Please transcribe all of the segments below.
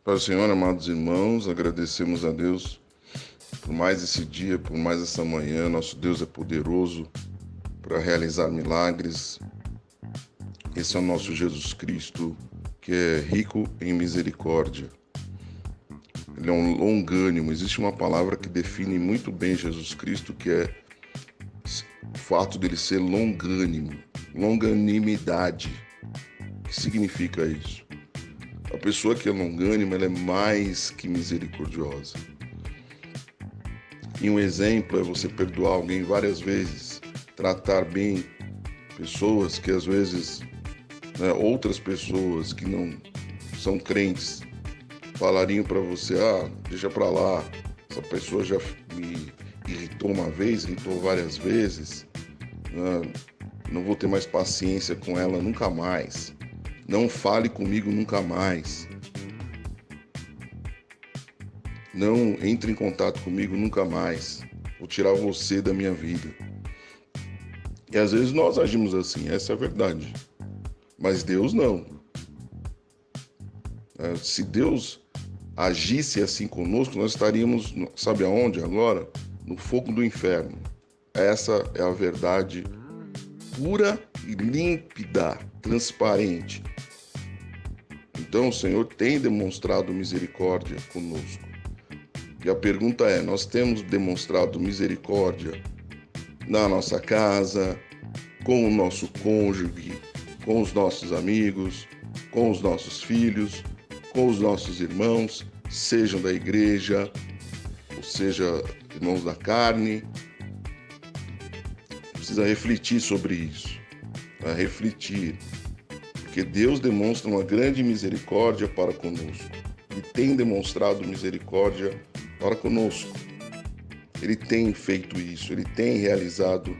Pai do Senhor, amados irmãos, agradecemos a Deus por mais esse dia, por mais essa manhã. Nosso Deus é poderoso para realizar milagres. Esse é o nosso Jesus Cristo, que é rico em misericórdia. Ele é um longânimo. Existe uma palavra que define muito bem Jesus Cristo, que é o fato dele ser longânimo, longanimidade. O que significa isso? A pessoa que é longânima, ela é mais que misericordiosa. E um exemplo é você perdoar alguém várias vezes, tratar bem pessoas que às vezes, outras pessoas que não são crentes, falariam para você, deixa para lá, essa pessoa já me irritou uma vez, irritou várias vezes, não vou ter mais paciência com ela nunca mais. Não fale comigo nunca mais. Não entre em contato comigo nunca mais. Vou tirar você da minha vida. E às vezes nós agimos assim, essa é a verdade. Mas Deus não. Se Deus agisse assim conosco, nós estaríamos, sabe aonde agora? No fogo do inferno. Essa é a verdade pura e límpida, transparente. Então o Senhor tem demonstrado misericórdia conosco. E a pergunta é, nós temos demonstrado misericórdia na nossa casa, com o nosso cônjuge, com os nossos amigos, com os nossos filhos, com os nossos irmãos, sejam da igreja, ou seja, irmãos da carne. Precisa refletir sobre isso, refletir. Porque Deus demonstra uma grande misericórdia para conosco. Ele tem demonstrado misericórdia para conosco. Ele tem feito isso, ele tem realizado,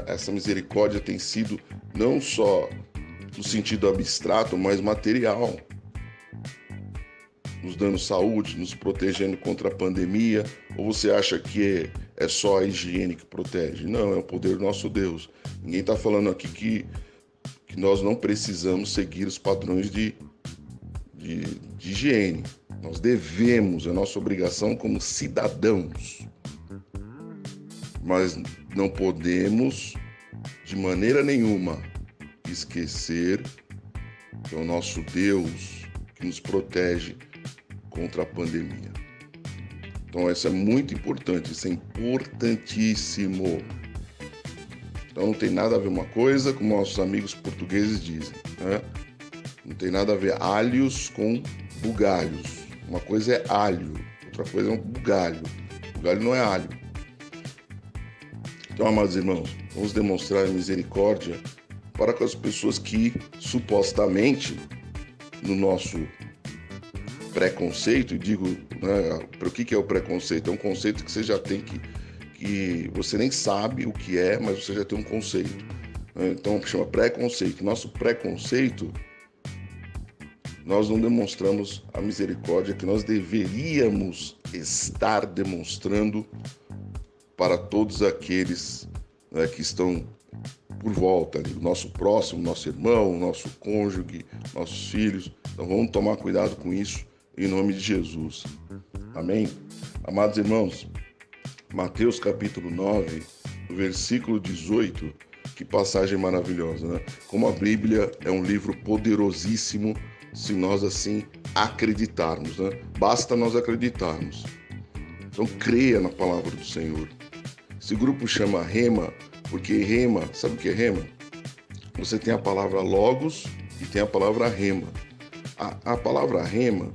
essa misericórdia tem sido não só no sentido abstrato, mas material. Nos dando saúde, nos protegendo contra a pandemia. Ou você acha que é só a higiene que protege? Não, é o poder do nosso Deus. Ninguém está falando aqui que nós não precisamos seguir os padrões de higiene. Nós devemos, é nossa obrigação como cidadãos. Mas não podemos, de maneira nenhuma, esquecer que é o nosso Deus que nos protege contra a pandemia. Então isso é muito importante, isso é importantíssimo. Então não tem nada a ver uma coisa, como nossos amigos portugueses dizem, né? Não tem nada a ver alhos com bugalhos. Uma coisa é alho, outra coisa é um bugalho. Bugalho não é alho. Então, amados irmãos, vamos demonstrar misericórdia para com as pessoas que supostamente, no nosso preconceito, e digo, para o que é o preconceito? É um conceito que você já tem que você nem sabe o que é, mas você já tem um conceito. Então chama preconceito. Nosso preconceito, nós não demonstramos a misericórdia que nós deveríamos estar demonstrando para todos aqueles, que estão por volta ali, o nosso próximo, nosso irmão, nosso cônjuge, nossos filhos. Então vamos tomar cuidado com isso em nome de Jesus. Amém? Amados irmãos, Mateus capítulo 9, versículo 18, que passagem maravilhosa, né? Como a Bíblia é um livro poderosíssimo se nós assim acreditarmos, né? Basta nós acreditarmos. Então creia na palavra do Senhor. Esse grupo chama Rema, porque Rema, sabe o que é Rema? Você tem a palavra Logos e tem a palavra Rema. A palavra Rema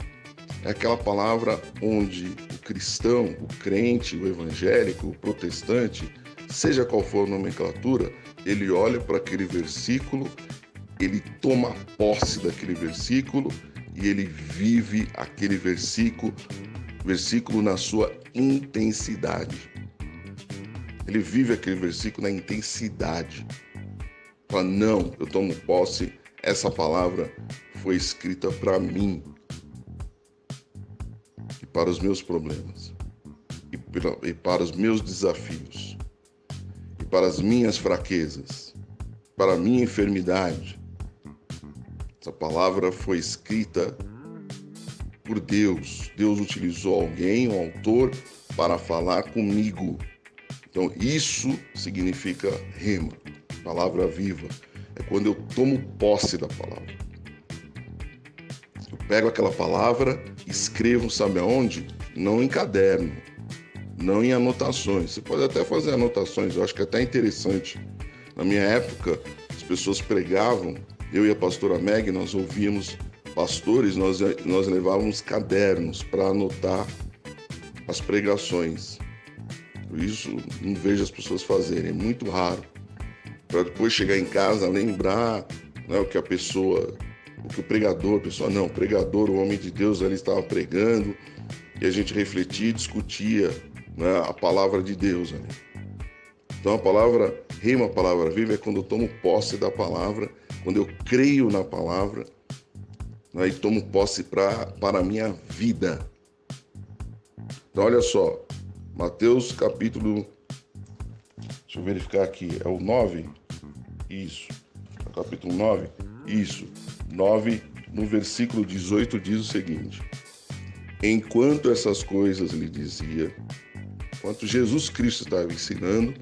é aquela palavra onde o cristão, o crente, o evangélico, o protestante, seja qual for a nomenclatura, ele olha para aquele versículo, ele toma posse daquele versículo e ele vive aquele versículo na sua intensidade. Ele vive aquele versículo na intensidade. Fala, não, eu tomo posse, essa palavra foi escrita para mim e para os meus problemas e para os meus desafios e para as minhas fraquezas, para a minha enfermidade. Essa palavra foi escrita por Deus. Deus utilizou alguém, um autor, para falar comigo. Então, isso significa rema, palavra viva. É quando eu tomo posse da palavra. Eu pego aquela palavra, escrevo, sabe aonde? Não em caderno, não em anotações. Você pode até fazer anotações, eu acho que é até interessante. Na minha época, as pessoas pregavam, eu e a pastora Meg, nós ouvíamos pastores, nós levávamos cadernos para anotar as pregações. Isso não vejo as pessoas fazerem, é muito raro. Para depois chegar em casa, lembrar, né, o que o pregador, o pregador, o homem de Deus, ele estava pregando, e a gente refletia e discutia, né, a palavra de Deus ali. Então a palavra rema, a palavra viva, é quando eu tomo posse da palavra, quando eu creio na palavra, né, e tomo posse para a minha vida. Então olha só, Mateus capítulo, deixa eu verificar aqui, é o 9? Isso, é o capítulo 9? Isso, 9, no versículo 18 diz o seguinte: enquanto essas coisas lhe dizia, enquanto Jesus Cristo estava ensinando,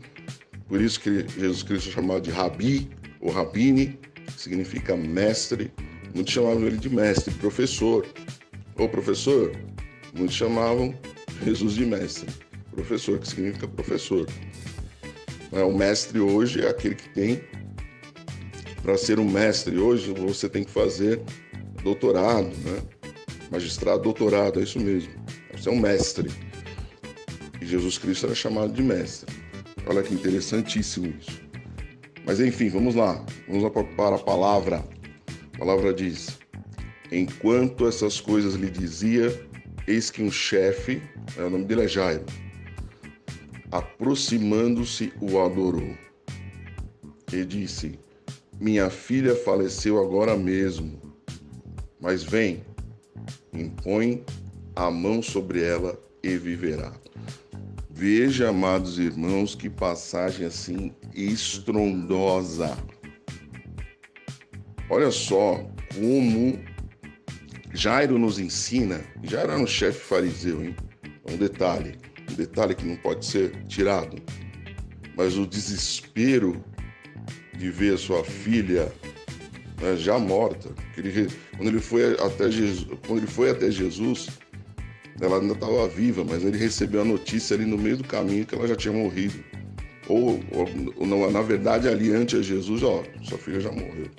por isso que Jesus Cristo é chamado de Rabi, ou Rabine, que significa mestre. Muitos chamavam ele de mestre, professor. Ou professor, muitos chamavam Jesus de mestre. Professor, que significa professor. O mestre hoje é aquele que tem, para ser um mestre hoje, você tem que fazer doutorado, né? Magistrado, doutorado, é isso mesmo. Você é um mestre. E Jesus Cristo era chamado de mestre. Olha que interessantíssimo isso. Mas enfim, vamos lá. Vamos lá para a palavra. A palavra diz: enquanto essas coisas lhe dizia, eis que um chefe, o nome dele é Jairo, aproximando-se, o adorou. E disse: minha filha faleceu agora mesmo, mas vem, impõe a mão sobre ela e viverá. Veja, amados irmãos, que passagem assim estrondosa. Olha só como Jairo nos ensina. Jairo era um chefe fariseu, hein? Um detalhe que não pode ser tirado. Mas o desespero de ver a sua filha, né, já morta. Quando ele foi até Jesus, ela ainda estava viva, mas ele recebeu a notícia ali no meio do caminho que ela já tinha morrido. Ou não, na verdade, ali antes de Jesus, sua filha já morreu.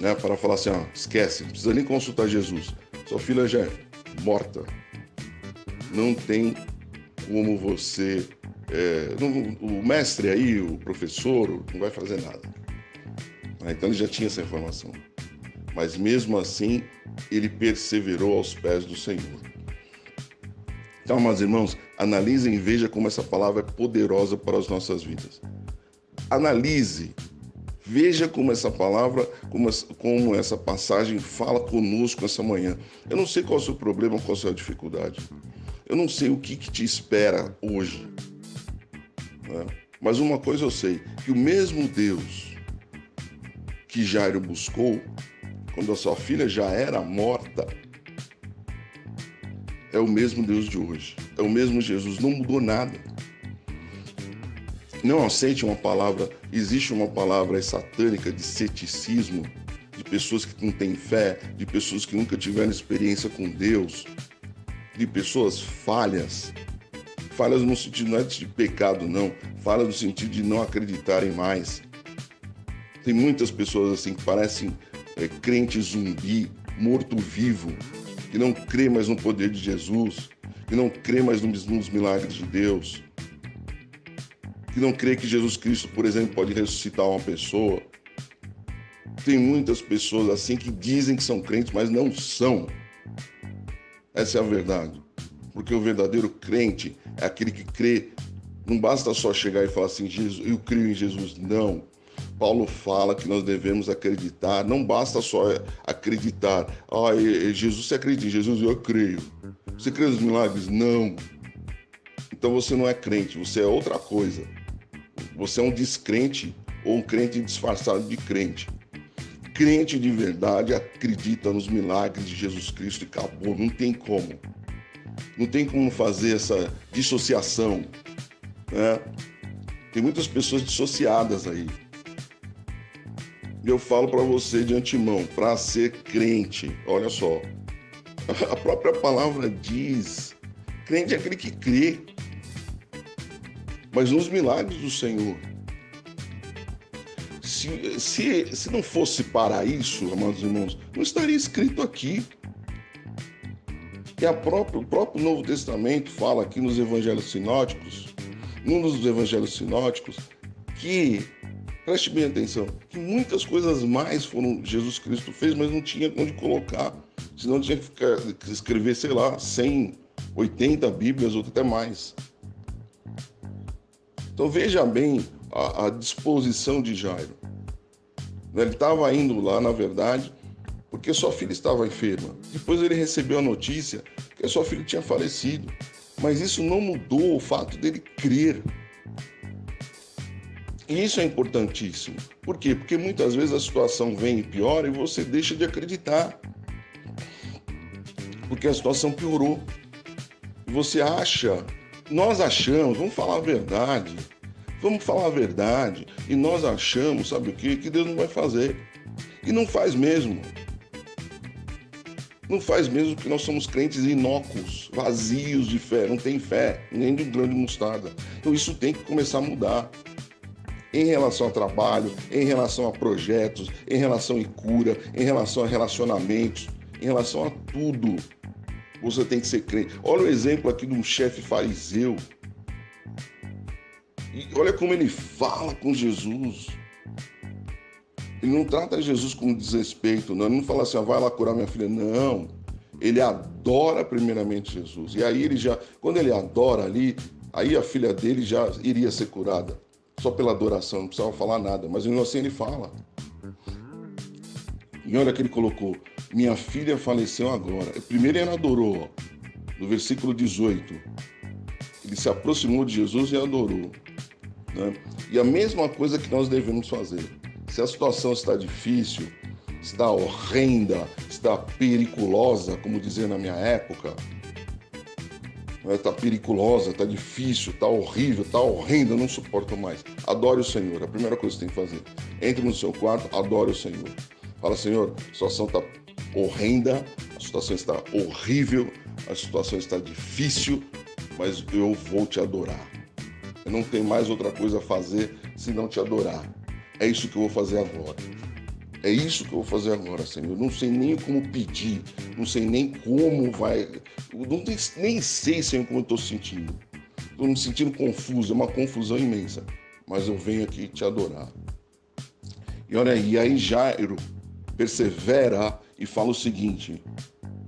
Né, para falar assim, esquece, não precisa nem consultar Jesus. Sua filha já é morta. Não tem como você... o mestre aí, o professor, não vai fazer nada. Então ele já tinha essa informação. Mas mesmo assim, ele perseverou aos pés do Senhor. Então, meus irmãos, analisem e vejam como essa palavra é poderosa para as nossas vidas. Analise, veja como essa palavra, como essa passagem fala conosco essa manhã. Eu não sei qual é o seu problema, qual é a sua dificuldade. Eu não sei o que te espera hoje. Né? Mas uma coisa eu sei, que o mesmo Deus que Jairo buscou, quando a sua filha já era morta, é o mesmo Deus de hoje. É o mesmo Jesus, não mudou nada. Não aceite uma palavra, existe uma palavra satânica de ceticismo, de pessoas que não têm fé, de pessoas que nunca tiveram experiência com Deus, de pessoas falhas. Falhas no sentido não é de pecado, não. Falhas no sentido de não acreditarem mais. Tem muitas pessoas assim que parecem crente zumbi, morto-vivo, que não crê mais no poder de Jesus, que não crê mais nos milagres de Deus, que não crê que Jesus Cristo, por exemplo, pode ressuscitar uma pessoa. Tem muitas pessoas assim que dizem que são crentes, mas não são. Essa é a verdade. Porque o verdadeiro crente é aquele que crê. Não basta só chegar e falar assim, Jesus, eu creio em Jesus. Não. Paulo fala que nós devemos acreditar. Não basta só acreditar. Jesus, você acredita em Jesus? Eu creio. Você crê nos milagres? Não. Então você não é crente, você é outra coisa. Você é um descrente ou um crente disfarçado de crente. crente de verdade acredita nos milagres de Jesus Cristo e acabou. Não tem como. Não tem como fazer essa dissociação, né? Tem muitas pessoas dissociadas aí. Eu falo para você de antemão, para ser crente, olha só, a própria palavra diz, crente é aquele que crê, mas nos milagres do Senhor. Se não fosse para isso, amados irmãos, não estaria escrito aqui. E o próprio Novo Testamento fala aqui nos Evangelhos Sinóticos, num dos Evangelhos Sinóticos, que, preste bem atenção, que muitas coisas mais Jesus Cristo fez, mas não tinha onde colocar. Senão tinha que escrever, sei lá, 180 Bíblias ou até mais. Então veja bem a disposição de Jairo. Ele estava indo lá, na verdade, porque sua filha estava enferma. Depois ele recebeu a notícia que a sua filha tinha falecido. Mas isso não mudou o fato dele crer. E isso é importantíssimo. Por quê? Porque muitas vezes a situação vem e piora e você deixa de acreditar. Porque a situação piorou. E você acha, nós achamos, vamos falar a verdade. Vamos falar a verdade. E nós achamos, sabe o quê? Que Deus não vai fazer. E não faz mesmo. Não faz mesmo porque nós somos crentes inócuos, vazios de fé, não tem fé, nem de um grão de mostarda. Então isso tem que começar a mudar. Em relação a trabalho, em relação a projetos, em relação a cura, em relação a relacionamentos, em relação a tudo. Você tem que ser crente. Olha o exemplo aqui de um chefe fariseu. E olha como ele fala com Jesus. Ele não trata Jesus com desrespeito, não. Ele não fala assim, vai lá curar minha filha. Não. Ele adora primeiramente Jesus. E aí quando ele adora ali, aí a filha dele já iria ser curada. Só pela adoração, não precisava falar nada. Mas mesmo assim ele fala. E olha que ele colocou, minha filha faleceu agora. Primeiro ele adorou, no versículo 18. Ele se aproximou de Jesus e adorou. Né? E a mesma coisa que nós devemos fazer. Se a situação está difícil, está horrenda, está periculosa, como dizia na minha época, está periculosa, está difícil, está horrível, está horrenda, não suporto mais. Adore o Senhor, a primeira coisa que você tem que fazer. Entre no seu quarto, adore o Senhor. Fala, Senhor, a situação está horrenda, a situação está horrível, a situação está difícil, mas eu vou te adorar. Eu não tenho mais outra coisa a fazer senão te adorar. É isso que eu vou fazer agora. É isso que eu vou fazer agora, Senhor. Não sei nem como pedir, não sei nem como vai. Nem sei, Senhor, como eu estou sentindo. Estou me sentindo confuso, é uma confusão imensa. Mas eu venho aqui te adorar. E olha aí Jairo persevera e fala o seguinte.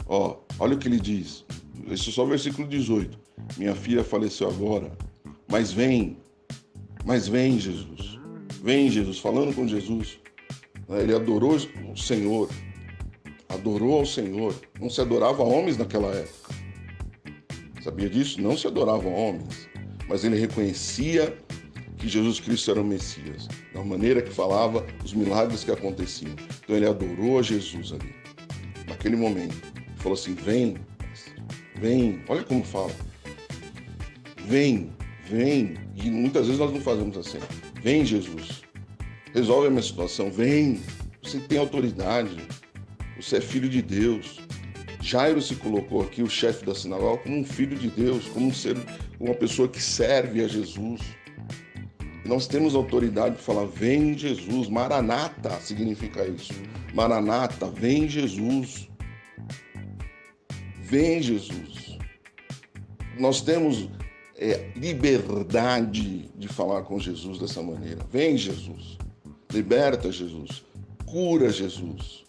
Olha o que ele diz. Esse é só o versículo 18. Minha filha faleceu agora, mas vem Jesus. Vem Jesus, falando com Jesus. Ele adorou o Senhor. Adorou ao Senhor. Não se adorava a homens naquela época. Sabia disso? Não se adorava a homens. Mas ele reconhecia que Jesus Cristo era o Messias. Da maneira que falava, os milagres que aconteciam. Então ele adorou a Jesus ali. Naquele momento. Ele falou assim, vem. Olha como fala. Vem. E muitas vezes nós não fazemos assim. Vem, Jesus. Resolve a minha situação. Vem. Você tem autoridade. Você é filho de Deus. Jairo se colocou aqui, o chefe da sinagoga, como um filho de Deus, como uma pessoa que serve a Jesus. E nós temos autoridade para falar, vem Jesus. Maranata significa isso. Maranata, vem Jesus. Vem Jesus. Nós temos liberdade de falar com Jesus dessa maneira. Vem Jesus, liberta Jesus, cura Jesus.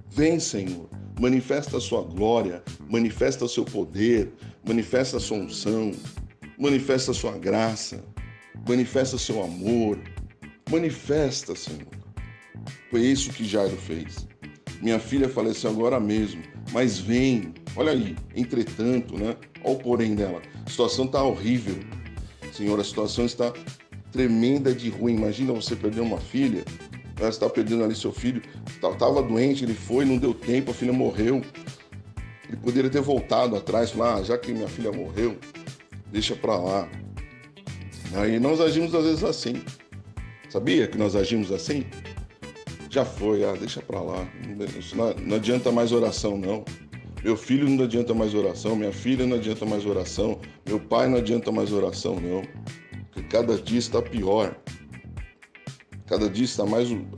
Vem, Senhor, manifesta a sua glória, manifesta o seu poder, manifesta a sua unção, manifesta a sua graça, manifesta o seu amor, manifesta, Senhor. Foi isso que Jairo fez. Minha filha faleceu agora mesmo, mas vem. Olha aí, entretanto, né? Olha o porém dela. A situação está horrível. Senhor, a situação está tremenda de ruim. Imagina você perder uma filha Você está perdendo ali seu filho, estava doente, ele foi, não deu tempo, a filha morreu. Ele poderia ter voltado atrás, falar, já que minha filha morreu, deixa para lá. Aí nós agimos às vezes assim. Sabia que nós agimos assim? Já foi, deixa para lá. Não adianta mais oração, não. Meu filho não adianta mais oração, minha filha não adianta mais oração, meu pai não adianta mais oração, não. Porque cada dia está pior. Cada dia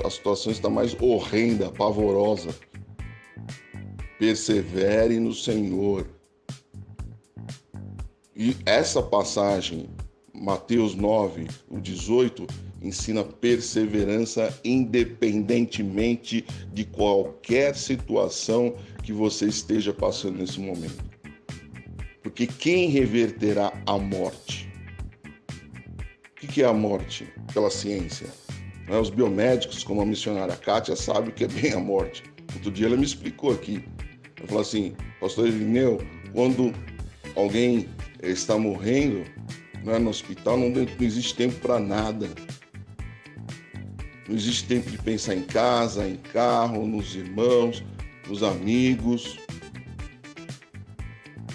a situação está mais horrenda, pavorosa. Persevere no Senhor. E essa passagem, Mateus 9, o 18, ensina perseverança independentemente de qualquer situação que você esteja passando nesse momento. Porque quem reverterá a morte? O que é a morte pela ciência? Os biomédicos, como a missionária Kátia, sabem o que é bem a morte. Outro dia ela me explicou aqui. Ela falou assim, pastor Irineu, quando alguém está morrendo no hospital, não existe tempo para nada. Não existe tempo de pensar em casa, em carro, nos irmãos, nos amigos.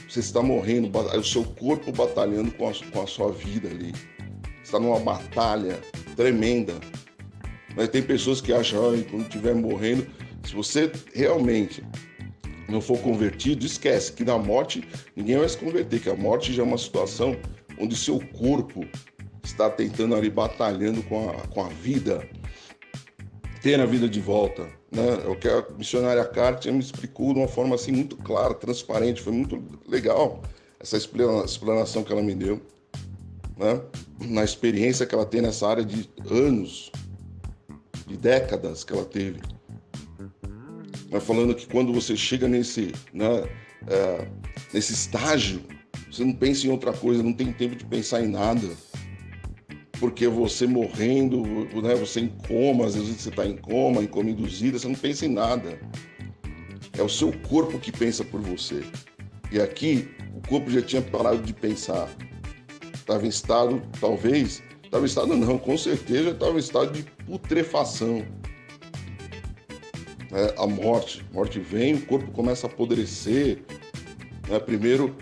Você está morrendo, o seu corpo batalhando com a sua vida ali. Você está numa batalha tremenda. Mas tem pessoas que acham, quando estiver morrendo, se você realmente não for convertido, esquece que na morte ninguém vai se converter, que a morte já é uma situação onde seu corpo está tentando ali, batalhando com a vida, ter a vida de volta, né? O que a missionária Kátia me explicou de uma forma assim muito clara, transparente, foi muito legal essa explanação que ela me deu, né? Na experiência que ela tem nessa área de anos, de décadas que ela teve. Mas falando que quando você chega nesse estágio, você não pensa em outra coisa, não tem tempo de pensar em nada. Porque você morrendo, né, você em coma, às vezes você está em coma induzida, você não pensa em nada. É o seu corpo que pensa por você. E aqui, o corpo já tinha parado de pensar. Estava em estado, com certeza estava em estado de putrefação. A morte vem, o corpo começa a apodrecer. Primeiro,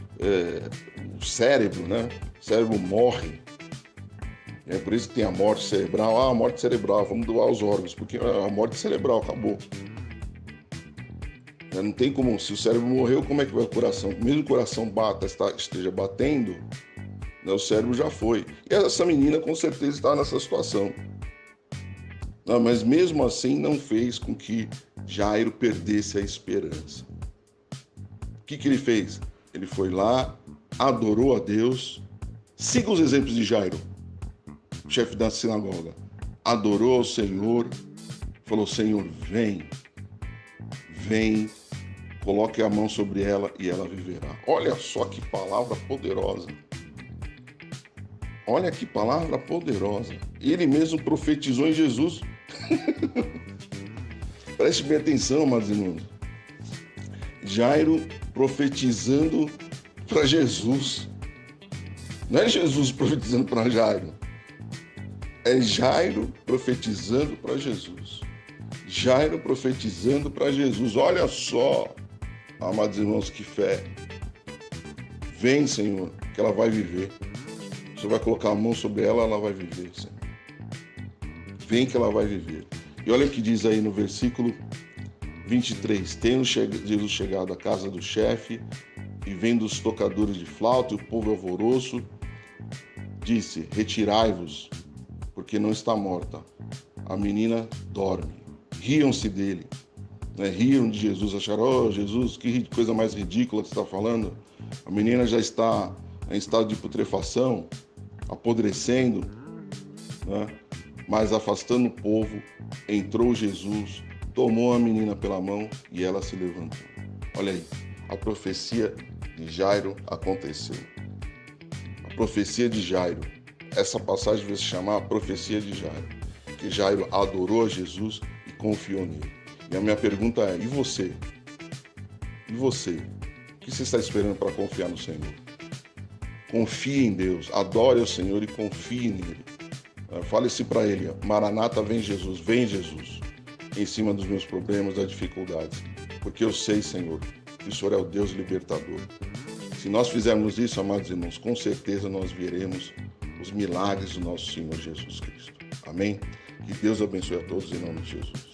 o cérebro, né? O cérebro morre. É por isso que tem a morte cerebral. A morte cerebral, vamos doar os órgãos, porque a morte cerebral acabou. Não tem como, se o cérebro morreu, como é que vai o coração? Mesmo o coração esteja batendo, né, o cérebro já foi. E essa menina com certeza está nessa situação. Não, mas mesmo assim não fez com que Jairo perdesse a esperança. O que ele fez? Ele foi lá, adorou a Deus. Siga os exemplos de Jairo, o chefe da sinagoga. Adorou ao Senhor, falou, Senhor, vem, coloque a mão sobre ela e ela viverá. Olha só que palavra poderosa. Olha que palavra poderosa. Ele mesmo profetizou em Jesus. Preste bem atenção, amados irmãos. Jairo profetizando para Jesus. Não é Jesus profetizando para Jairo. É Jairo profetizando para Jesus. Jairo profetizando para Jesus. Olha só, amados irmãos, que fé. Vem, Senhor, que ela vai viver. Você vai colocar a mão sobre ela, ela vai viver, Senhor. Vem que ela vai viver. E olha o que diz aí no versículo 23. Tendo Jesus chegado à casa do chefe, e vendo os tocadores de flauta e o povo alvoroço, disse, retirai-vos, porque não está morta. A menina dorme. Riam-se dele. Riam de Jesus, acharam, Jesus, que coisa mais ridícula que você está falando. A menina já está em estado de putrefação, apodrecendo, né? Mas afastando o povo, entrou Jesus, tomou a menina pela mão e ela se levantou. Olha aí, a profecia de Jairo aconteceu. A profecia de Jairo. Essa passagem vai se chamar a profecia de Jairo. Que Jairo adorou a Jesus e confiou nele. E a minha pergunta é, e você? E você? O que você está esperando para confiar no Senhor? Confie em Deus, adore o Senhor e confie nele. Fale-se para ele: Maranata, vem Jesus, em cima dos meus problemas, das dificuldades. Porque eu sei, Senhor, que o Senhor é o Deus libertador. Se nós fizermos isso, amados irmãos, com certeza nós veremos os milagres do nosso Senhor Jesus Cristo. Amém? Que Deus abençoe a todos em nome de Jesus.